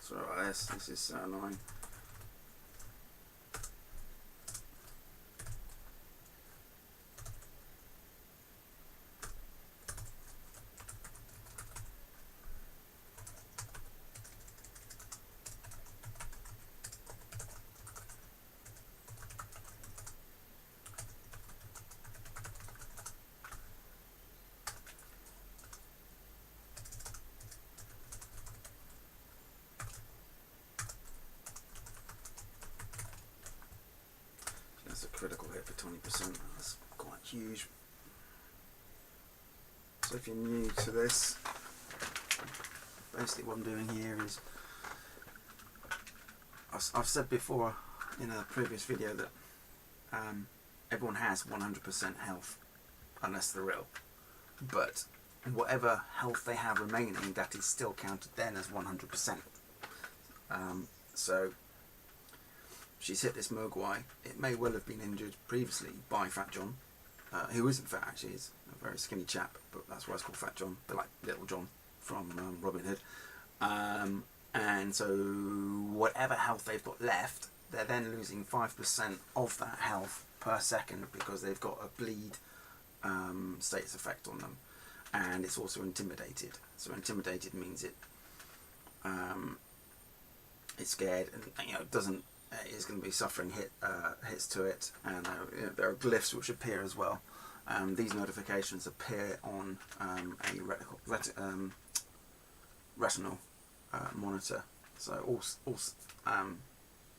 Sorry about this. This is so annoying. That's a critical hit for 20%. That's quite huge. So if you're new to this, basically what I'm doing here is, I've said before in a previous video that everyone has 100% health unless they're ill, but whatever health they have remaining, that is still counted then as 100%. So she's hit this Mogwai. It may well have been injured previously by Fat John, who isn't fat actually, he's a very skinny chap, but that's why it's called Fat John, a bit like Little John from Robin Hood. And so whatever health they've got left, they're then losing 5% of that health per second because they've got a bleed status effect on them, and it's also intimidated. So intimidated means it's scared, and it doesn't. It's going to be suffering hits to it, and there are glyphs which appear as well. These notifications appear on a retinal monitor. So all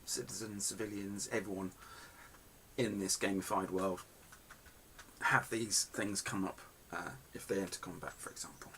citizens, civilians, everyone in this gamified world have these things come up if they enter combat, for example.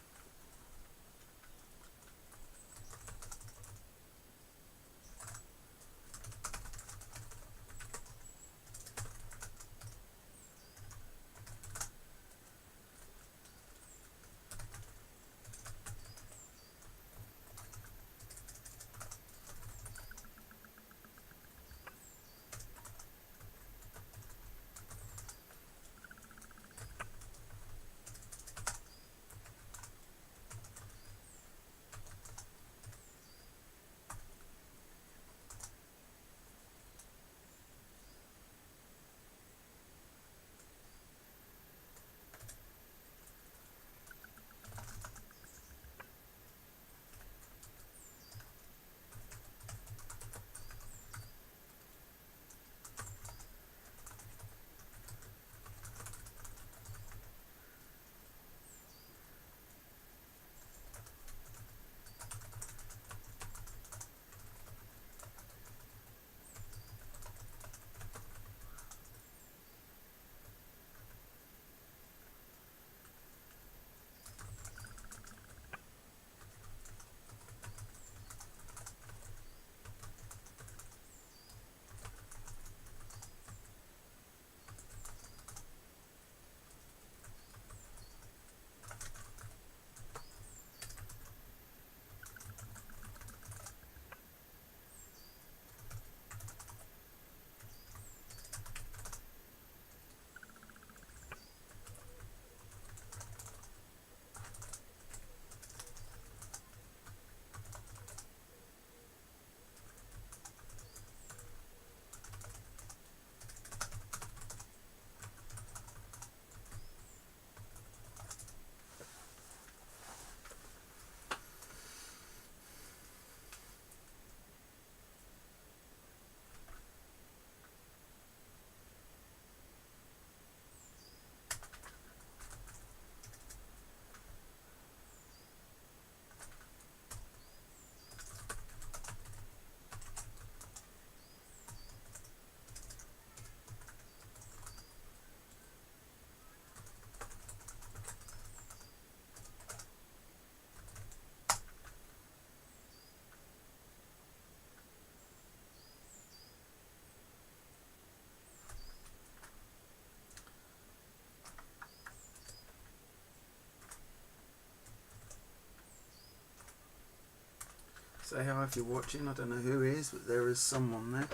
Say hi if you're watching. I don't know who is, but there is someone there.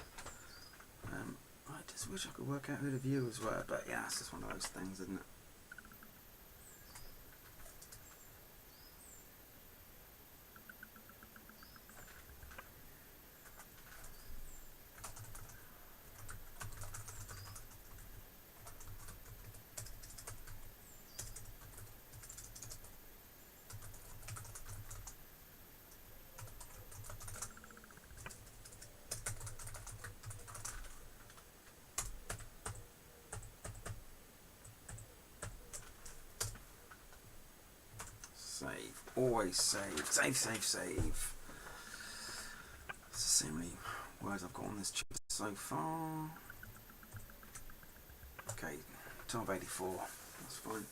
I just wish I could work out who the viewers were, but yeah, it's just one of those things, isn't it? Always save. Save, save, save. Let's see how many words I've got on this chip so far. Okay, 1284. That's fine.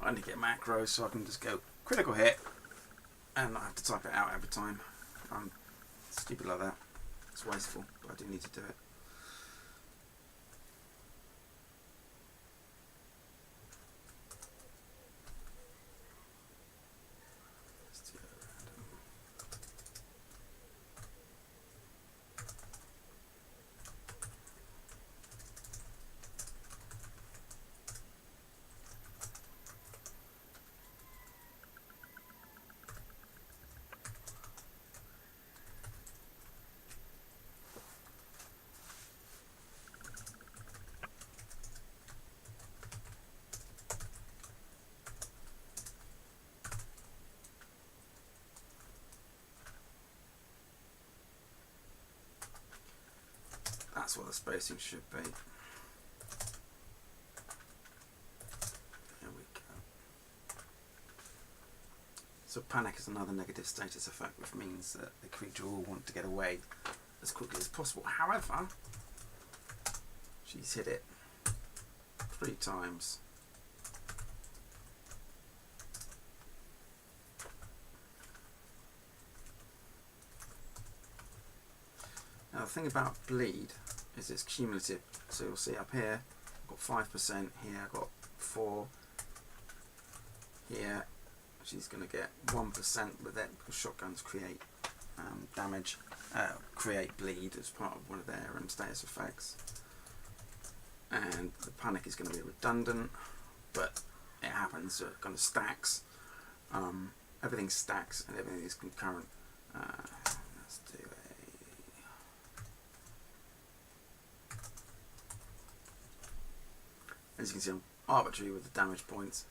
I need to get macros so I can just go critical hit and not have to type it out every time. I'm stupid like that. It's wasteful, but I do need to do it. Let's do it random. That's what the spacing should be. There we go. So panic is another negative status effect, which means that the creature will want to get away as quickly as possible. However, she's hit it 3 times. Now the thing about bleed is it's cumulative, so you'll see up here I've got 5%, here I've got 4, here she's going to get 1% with it because shotguns create damage, create bleed as part of one of their status effects, and the panic is going to be redundant, but it happens, so it kind of stacks. Everything stacks and everything is concurrent. Let's do as you can see, I'm arbitrary with the damage points.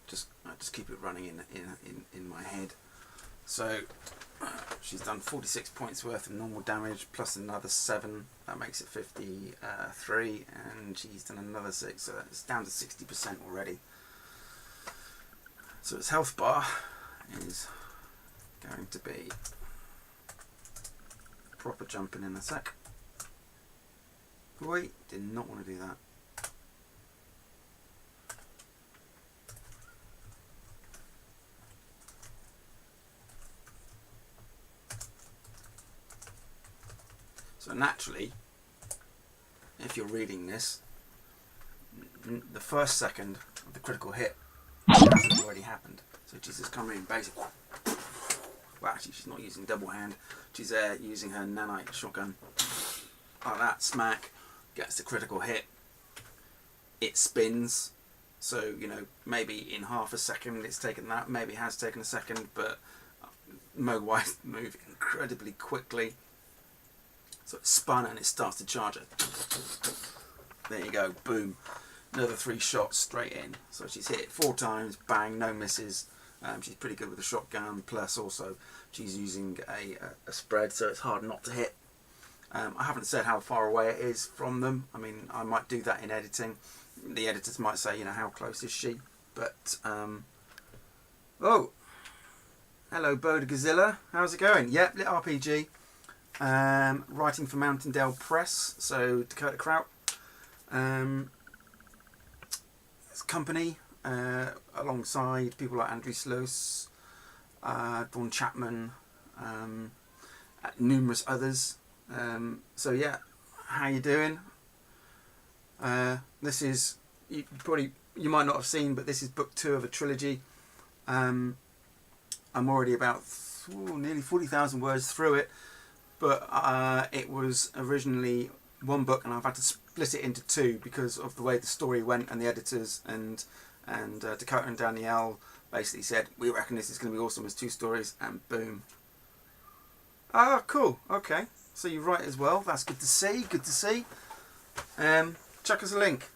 Just keep it running in my head. So she's done 46 points worth of normal damage plus another 7. That makes it 53, and she's done another 6, so it's down to 60% already. So its health bar is going to be proper jumping in a sec. Wait, did not want to do that. So naturally, if you're reading this, the first second of the critical hit has already happened. So she's just coming in basic. Well, actually, she's not using double hand. She's using her nanite shotgun. Like that, smack, gets the critical hit. It spins. So, you know, maybe in half a second it's taken that. Maybe it has taken a second, but Mogwai's move incredibly quickly. So it's spun and it starts to charge it. There you go, boom. Another 3 shots straight in. So she's hit it 4 times, bang, no misses. She's pretty good with the shotgun, plus also she's using a spread, so it's hard not to hit. I haven't said how far away it is from them. I mean, I might do that in editing. The editors might say, you know, how close is she? But Oh, hello, Bodegazilla. How's it going? Yep, litrpg. Writing for Mountaindale Press, so Dakota Kraut. It's company alongside people like Andrew Sluice, Dawn Chapman, numerous others. So yeah, how you doing? This is you might not have seen, but this is book 2 of a trilogy. I'm already about nearly 40,000 words through it, but it was originally one book, and I've had to split it into 2 because of the way the story went, and the editors and Dakota and Danielle basically said, we reckon this is going to be awesome as 2 stories, and boom. Ah, cool. Okay, so you write as well. That's good to see. Good to see. Chuck us a link.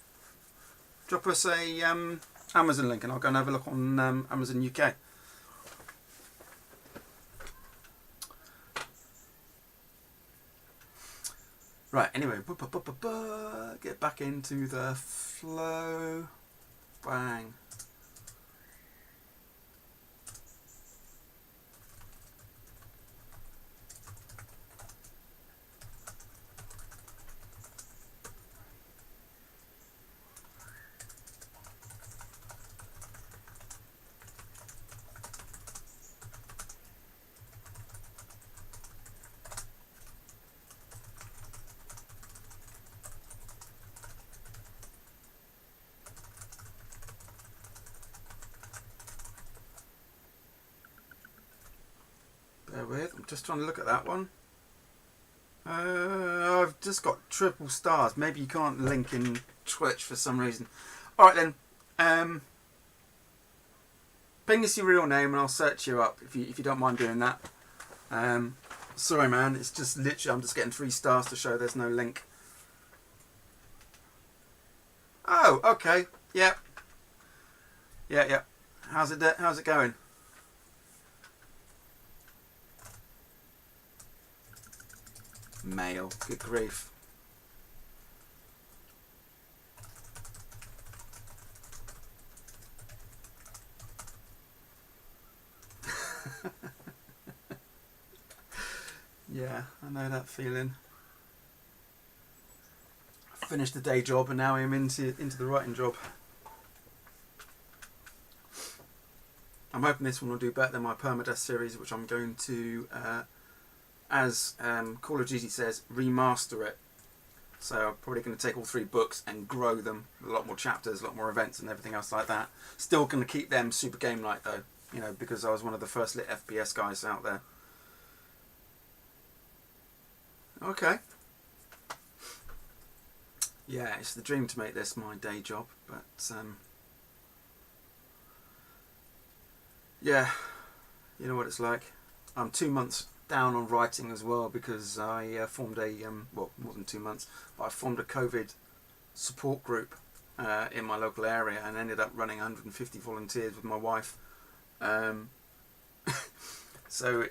Drop us a Amazon link, and I'll go and have a look on Amazon UK. Right, anyway, get back into the flow. Bang. Bear with, I'm just trying to look at that one. I've just got triple stars. Maybe you can't link in Twitch for some reason. Alright then. Ping us your real name and I'll search you up if you don't mind doing that. Sorry man, it's just literally I'm just getting 3 stars to show there's no link. Oh, okay. Yep. Yeah. How's it going? Male. Good grief. Yeah, I know that feeling. I finished the day job and now I'm into the writing job. I'm hoping this one will do better than my permadeath series, which I'm going to, as Call of Duty says, remaster it. So I'm probably going to take all 3 books and grow them. A lot more chapters, a lot more events and everything else like that. Still going to keep them super gamelit though, you know, because I was one of the first lit FPS guys out there. Okay. Yeah, it's the dream to make this my day job, but yeah, you know what it's like. I'm 2 months down on writing as well because I formed a, well, more than 2 months, but I formed a COVID support group in my local area and ended up running 150 volunteers with my wife. So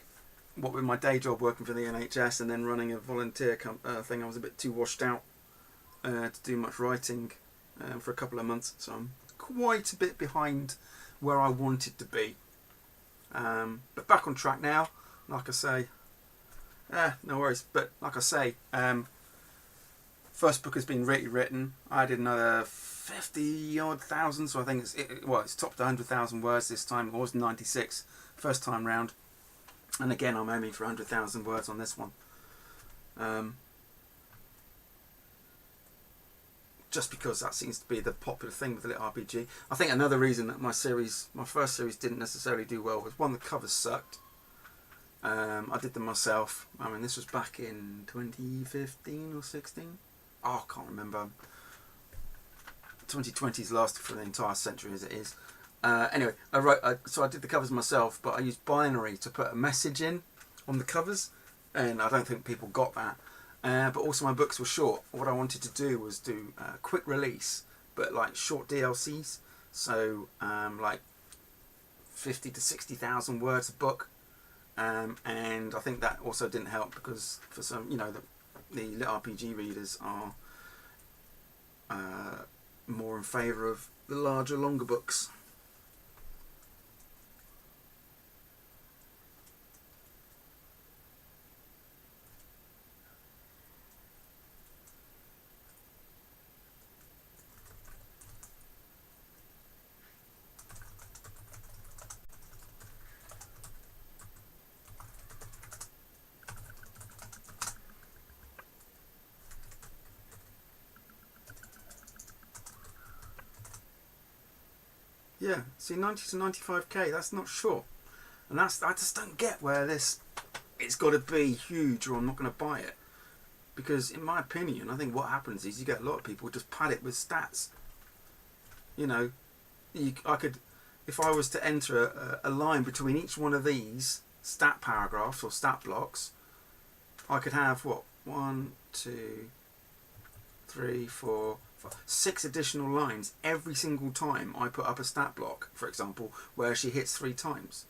what with my day job working for the NHS and then running a volunteer thing, I was a bit too washed out to do much writing for a couple of months, so I'm quite a bit behind where I wanted to be, but back on track now. Like I say, no worries, but like I say, first book has been written. I did another 50 odd thousand, so I think it's topped 100,000 words this time. It was 96 first time round. And again, I'm aiming for 100,000 words on this one. Just because that seems to be the popular thing with the litrpg. I think another reason that my first series didn't necessarily do well was, one, the covers sucked. I did them myself. I mean, this was back in 2015 or 16. Oh, I can't remember. 2020's lasted for the entire century as it is. Anyway, so I did the covers myself, but I used binary to put a message in on the covers, and I don't think people got that. But also my books were short. What I wanted to do was do quick release, but like short DLCs, so like 50 to 60,000 words a book, and I think that also didn't help because for some, you know, the litrpg readers are more in favour of the larger, longer books. Yeah, see, 90 to 95k, that's not short. And I just don't get where this, it's got to be huge or I'm not going to buy it. Because in my opinion, I think what happens is you get a lot of people just pad it with stats. You know, I could, if I was to enter a line between each one of these stat paragraphs or stat blocks, I could have what, 1, 2, 3, 4, 5, 6 additional lines every single time I put up a stat block, for example, where she hits 3 times.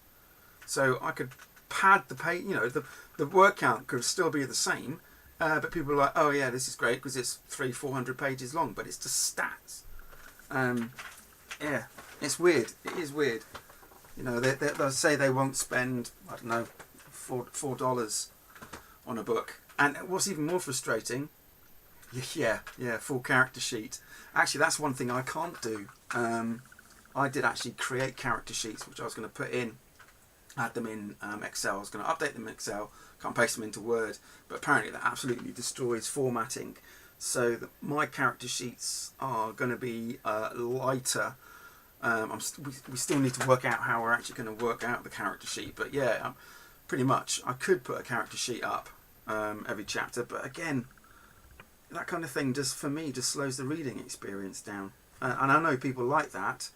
So I could pad the page, you know, the word count could still be the same, but people are like, oh yeah, this is great because it's 300-400 pages long, but it's just stats. Yeah, it's weird. It is weird. You know, they'll say they won't spend, I don't know, $4 on a book. And what's even more frustrating, yeah, full character sheet. Actually, that's one thing I can't do. I did actually create character sheets, which I was going to put in, had them in Excel. I was going to update them in Excel, can't paste them into Word, but apparently that absolutely destroys formatting. So my character sheets are going to be lighter. We still need to work out how we're actually going to work out the character sheet, but yeah, pretty much I could put a character sheet up every chapter, but again, that kind of thing just, for me, just slows the reading experience down. And I know people like that,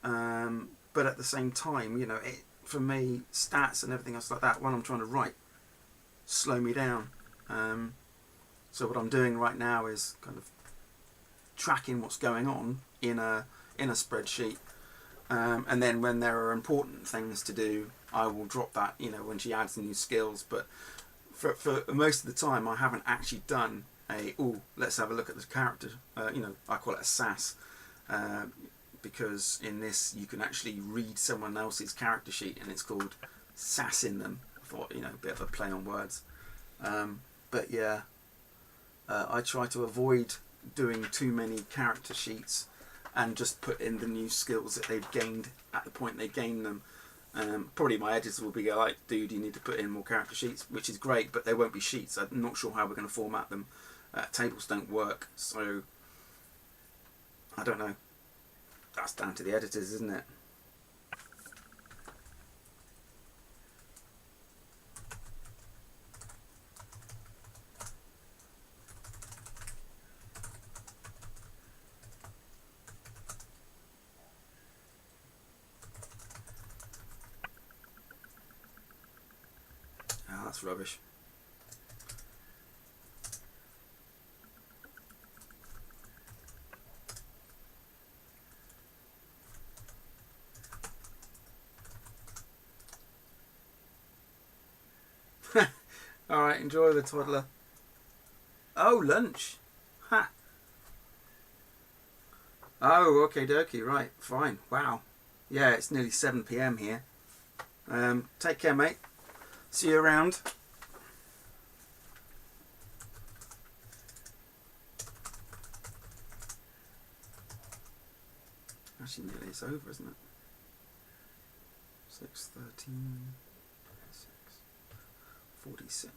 but at the same time, you know, for me, stats and everything else like that, when I'm trying to write, slow me down. So what I'm doing right now is kind of tracking what's going on in a spreadsheet, and then when there are important things to do, I will drop that, you know, when she adds new skills. But for most of the time, I haven't actually done let's have a look at this character. You know, I call it a SAS, because in this you can actually read someone else's character sheet, and it's called sassing them. I thought, you know, a bit of a play on words. But yeah, I try to avoid doing too many character sheets and just put in the new skills that they've gained at the point they gain them. Probably my editors will be like, dude, you need to put in more character sheets, which is great, but they won't be sheets. I'm not sure how we're going to format them. Tables don't work, so I don't know. That's down to the editors, isn't it? Oh, that's rubbish. Alright, enjoy the toddler. Oh, lunch. Ha. Oh, okie dokie, right, fine. Wow. Yeah, it's nearly 7 PM here. Take care, mate. See you around. Actually, nearly it's over, isn't it? 6:13. 46.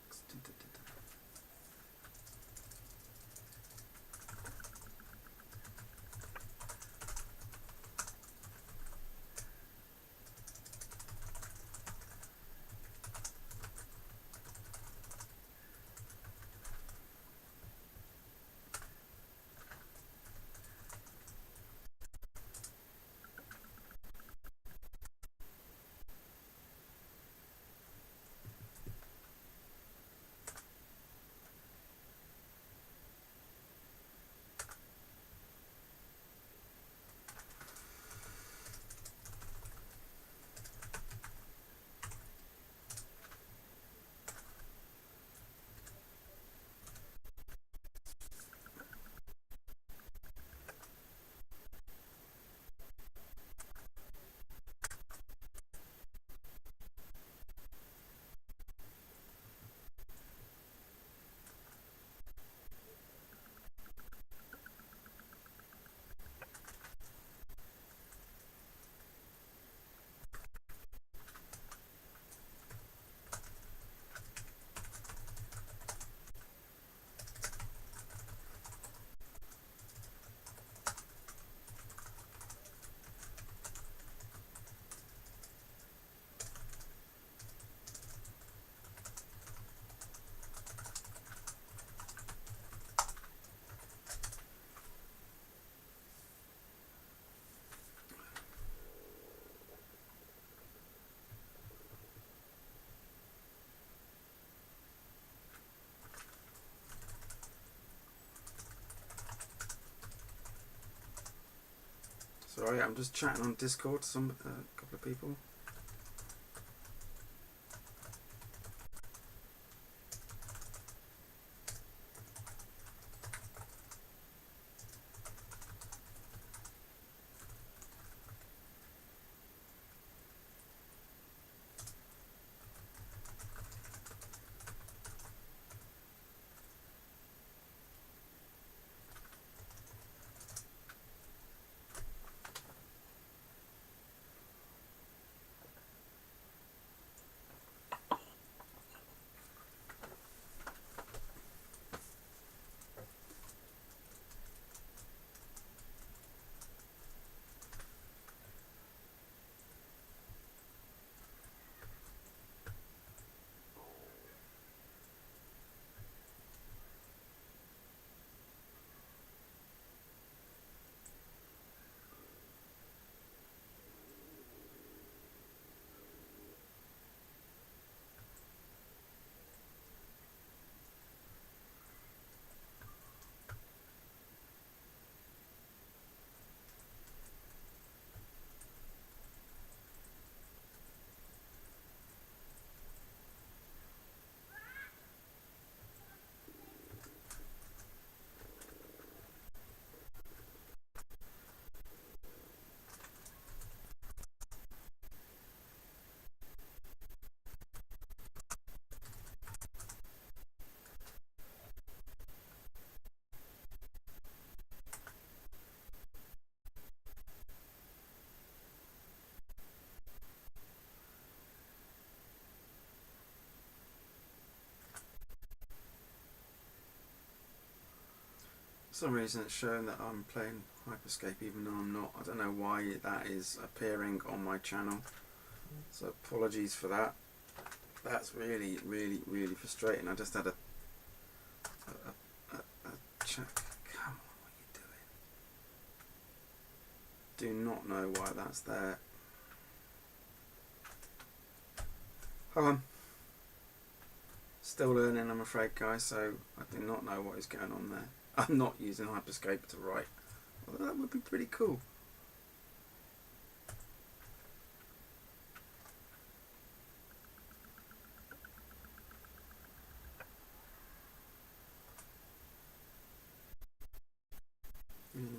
Sorry, I'm just chatting on Discord to some couple of people. For some reason it's showing that I'm playing Hyperscape even though I'm not. I don't know why that is appearing on my channel, so apologies for that. That's really frustrating. I just had a check. Come on, what are you doing? Do not know why that's there. Hold on. Still learning, I'm afraid, guys, so I do not know what is going on there. I'm not using Hyperscape to write. Although that would be pretty cool. Anyway.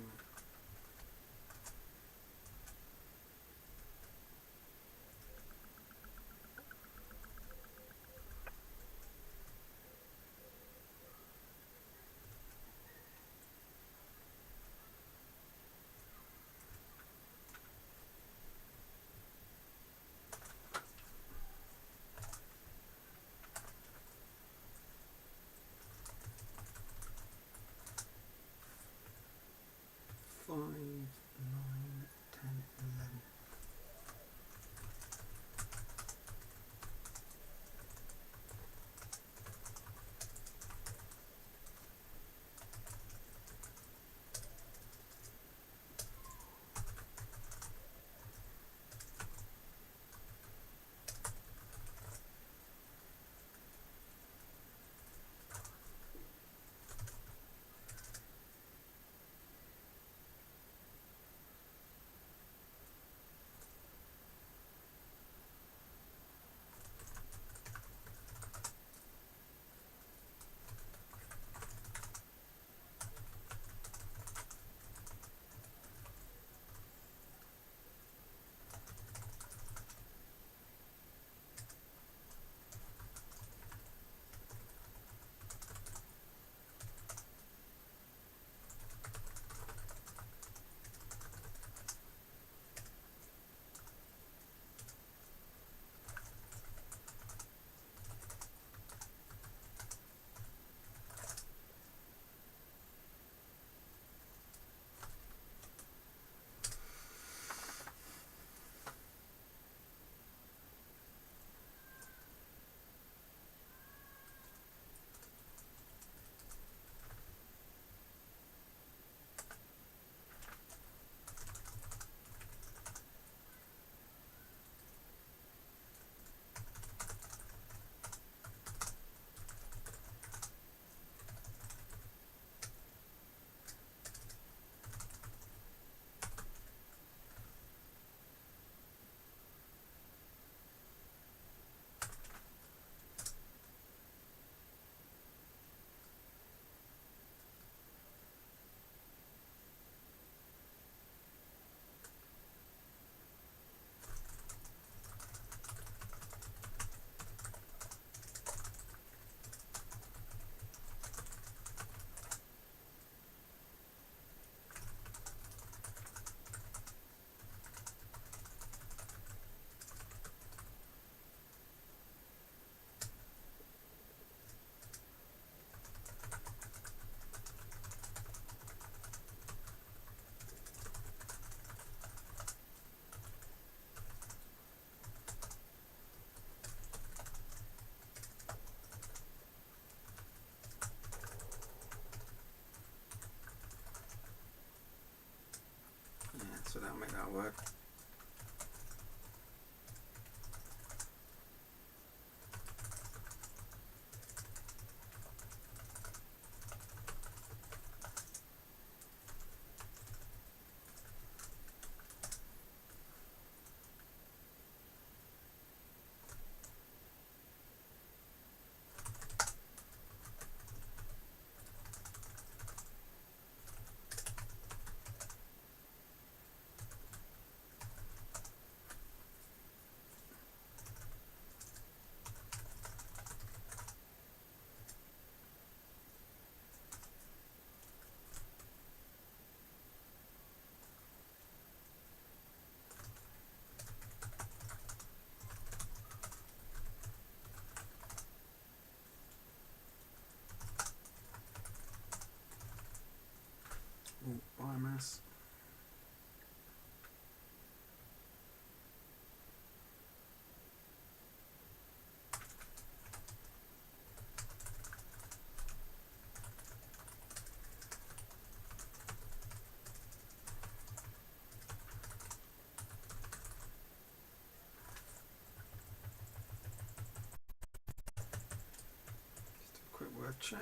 Can't make that a word. Ooh, biomass. Just a quick word check.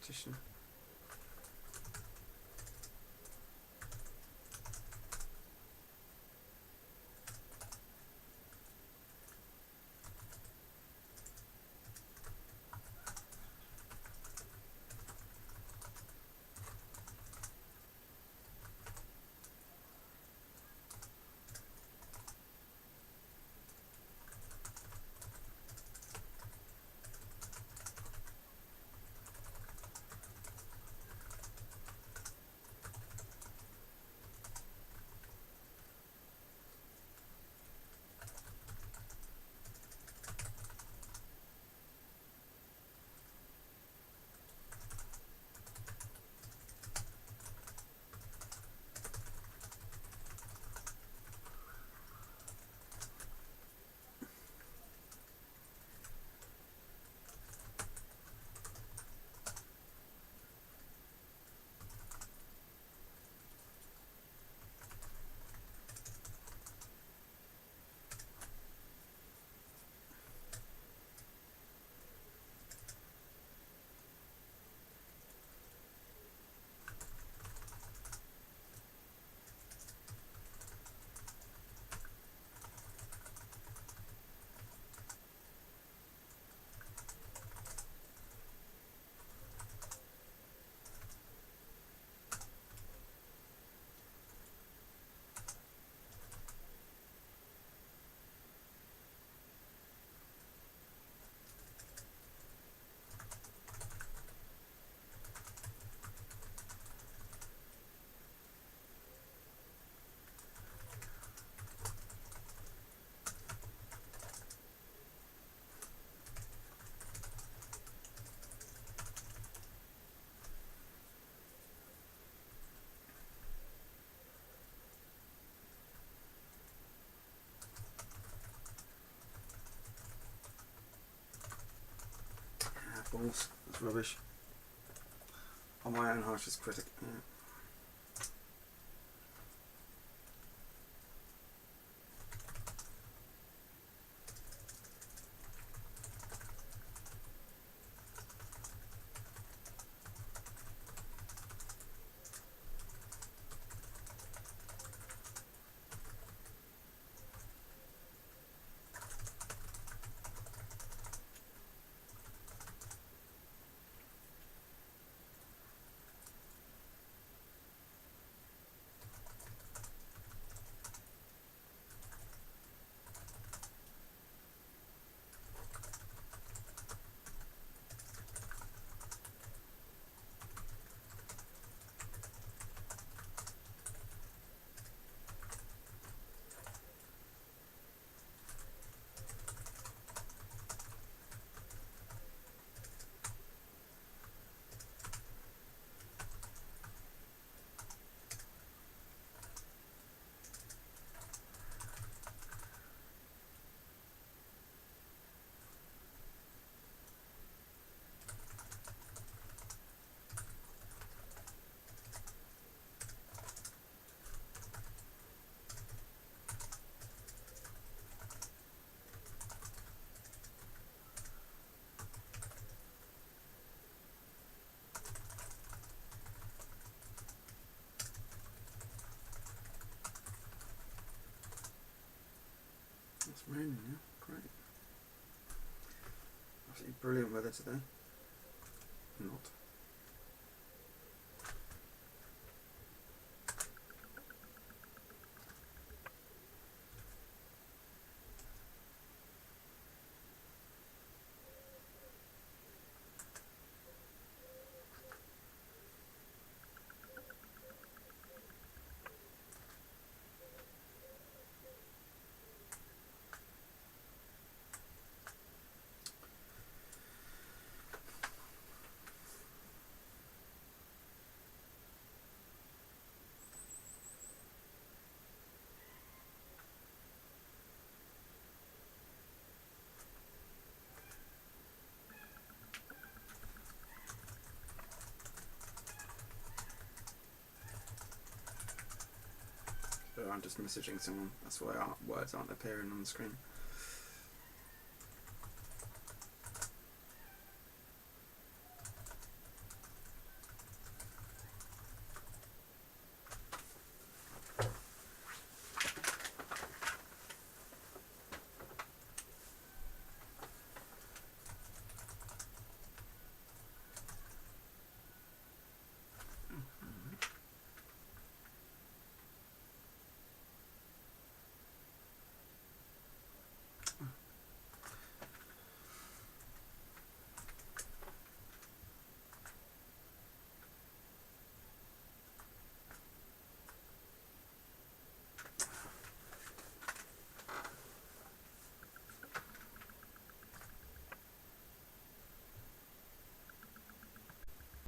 partition. Balls. That's rubbish. I'm my own harshest critic. Yeah. It's raining now. Great. Absolutely brilliant weather today. Not. I'm just messaging someone. That's why our words aren't appearing on the screen.